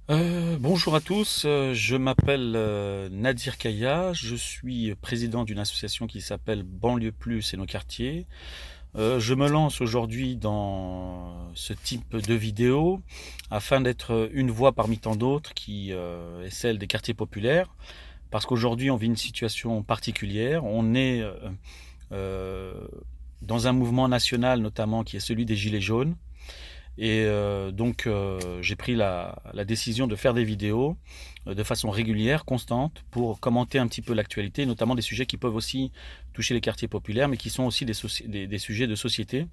Bonjour à tous, je m'appelle Nadir Kaya, je suis président d'une association qui s'appelle Banlieue Plus et nos quartiers. Je me lance aujourd'hui dans ce type de vidéo afin d'être une voix parmi tant d'autres qui est celle des quartiers populaires, parce qu'aujourd'hui on vit une situation particulière, on est euh, dans un mouvement national notamment qui est celui des Gilets jaunes. J'ai pris la décision de faire des vidéos de façon régulière, constante, pour commenter un petit peu l'actualité, notamment des sujets qui peuvent aussi toucher les quartiers populaires, mais qui sont aussi des sujets de société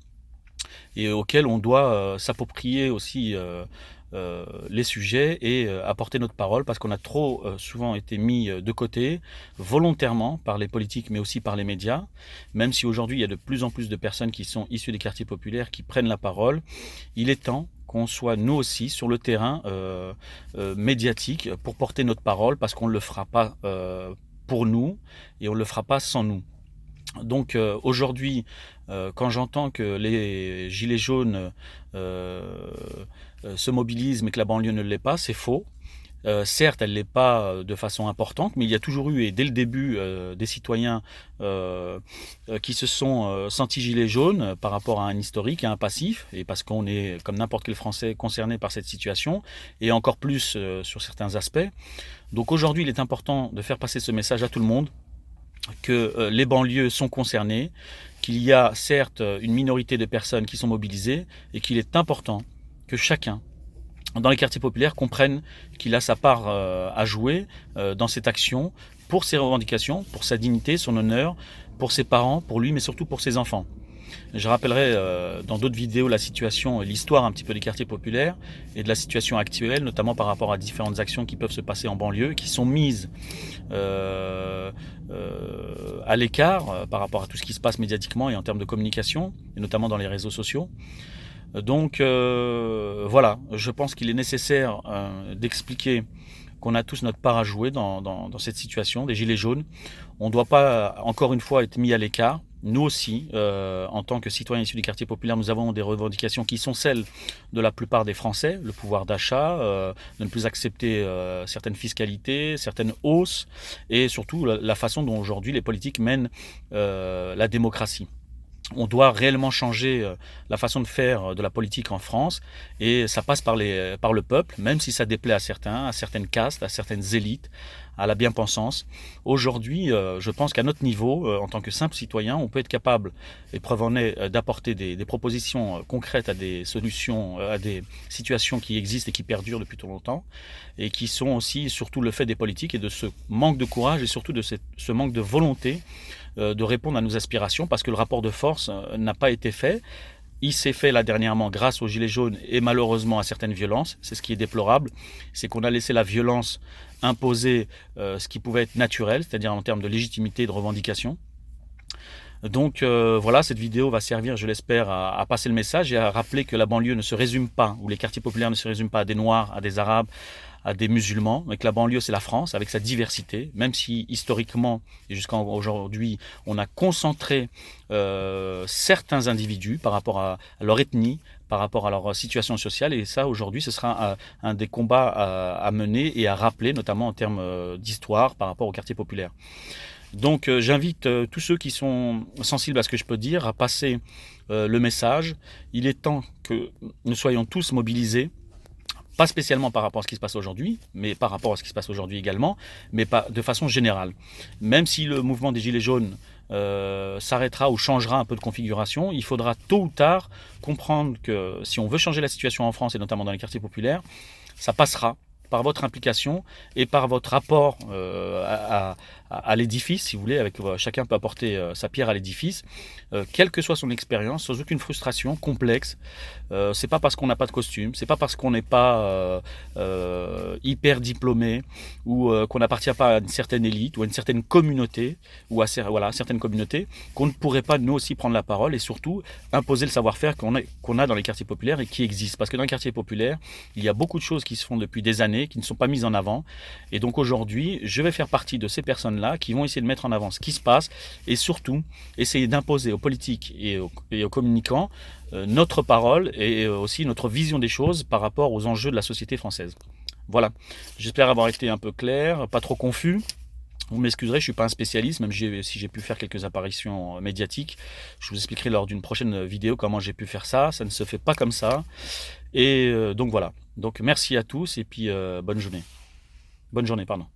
et auxquels on doit s'approprier aussi les sujets et apporter notre parole parce qu'on a trop souvent été mis de côté volontairement par les politiques mais aussi par les médias, même si aujourd'hui il y a de plus en plus de personnes qui sont issues des quartiers populaires qui prennent la parole. Il est temps qu'on soit nous aussi sur le terrain médiatique pour porter notre parole parce qu'on ne le fera pas pour nous et on ne le fera pas sans nous. Donc aujourd'hui, quand j'entends que les gilets jaunes se mobilisent mais que la banlieue ne l'est pas, c'est faux. Certes, elle ne l'est pas de façon importante, mais il y a toujours eu, et dès le début, des citoyens qui se sont sentis gilets jaunes par rapport à un historique et un passif, et parce qu'on est, comme n'importe quel Français, concerné par cette situation, et encore plus sur certains aspects. Donc aujourd'hui, il est important de faire passer ce message à tout le monde, que les banlieues sont concernées, qu'il y a certes une minorité de personnes qui sont mobilisées et qu'il est important que chacun dans les quartiers populaires comprenne qu'il a sa part à jouer dans cette action pour ses revendications, pour sa dignité, son honneur, pour ses parents, pour lui, mais surtout pour ses enfants. Je rappellerai dans d'autres vidéos la situation et l'histoire un petit peu des quartiers populaires et de la situation actuelle, notamment par rapport à différentes actions qui peuvent se passer en banlieue, qui sont mises à l'écart par rapport à tout ce qui se passe médiatiquement et en termes de communication, et notamment dans les réseaux sociaux. Donc voilà, je pense qu'il est nécessaire d'expliquer qu'on a tous notre part à jouer dans cette situation des gilets jaunes. On ne doit pas, encore une fois, être mis à l'écart. Nous aussi, en tant que citoyens issus des quartiers populaires, nous avons des revendications qui sont celles de la plupart des Français, le pouvoir d'achat, de ne plus accepter certaines fiscalités, certaines hausses, et surtout la façon dont aujourd'hui les politiques mènent la démocratie. On doit réellement changer la façon de faire de la politique en France et ça passe par le peuple, même si ça déplaît à certains, à certaines castes, à certaines élites, à la bien-pensance. Aujourd'hui, je pense qu'à notre niveau, en tant que simple citoyen, on peut être capable, et preuve en est, d'apporter des propositions concrètes à des solutions, à des situations qui existent et qui perdurent depuis trop longtemps et qui sont aussi surtout le fait des politiques et de ce manque de courage et surtout de ce manque de volonté de répondre à nos aspirations parce que le rapport de force n'a pas été fait. Il s'est fait là dernièrement grâce aux Gilets jaunes et malheureusement à certaines violences. C'est ce qui est déplorable, c'est qu'on a laissé la violence imposer ce qui pouvait être naturel, c'est-à-dire en termes de légitimité et de revendication. Donc voilà, cette vidéo va servir, je l'espère, à passer le message et à rappeler que la banlieue ne se résume pas, ou les quartiers populaires ne se résument pas à des Noirs, à des Arabes, à des musulmans, mais que la banlieue c'est la France avec sa diversité, même si historiquement et jusqu'à aujourd'hui on a concentré certains individus par rapport à leur ethnie, par rapport à leur situation sociale, et ça aujourd'hui ce sera un des combats à mener et à rappeler, notamment en termes d'histoire par rapport aux quartiers populaires. Donc j'invite tous ceux qui sont sensibles à ce que je peux dire à passer le message. Il est temps que nous soyons tous mobilisés, pas spécialement par rapport à ce qui se passe aujourd'hui, mais par rapport à ce qui se passe aujourd'hui également, mais pas de façon générale. Même si le mouvement des Gilets jaunes s'arrêtera ou changera un peu de configuration, il faudra tôt ou tard comprendre que si on veut changer la situation en France et notamment dans les quartiers populaires, ça passera par votre implication et par votre apport à l'édifice, si vous voulez, avec chacun peut apporter sa pierre à l'édifice, quelle que soit son expérience, sans aucune frustration complexe. C'est pas parce qu'on n'a pas de costume, c'est pas parce qu'on n'est pas hyper diplômé ou qu'on n'appartient pas à une certaine élite ou à une certaine communauté ou à voilà, certaines communautés qu'on ne pourrait pas nous aussi prendre la parole et surtout imposer le savoir-faire qu'on a dans les quartiers populaires et qui existent. Parce que dans les quartiers populaires, il y a beaucoup de choses qui se font depuis des années, qui ne sont pas mises en avant. Et donc aujourd'hui, je vais faire partie de ces personnes-là qui vont essayer de mettre en avant ce qui se passe et surtout essayer d'imposer aux politiques et aux communicants notre parole et aussi notre vision des choses par rapport aux enjeux de la société française. Voilà, j'espère avoir été un peu clair, pas trop confus. Vous m'excuserez, je ne suis pas un spécialiste, même si j'ai pu faire quelques apparitions médiatiques. Je vous expliquerai lors d'une prochaine vidéo comment j'ai pu faire ça. Ça ne se fait pas comme ça. Et donc voilà. Donc merci à tous et puis bonne journée. Bonne journée, pardon.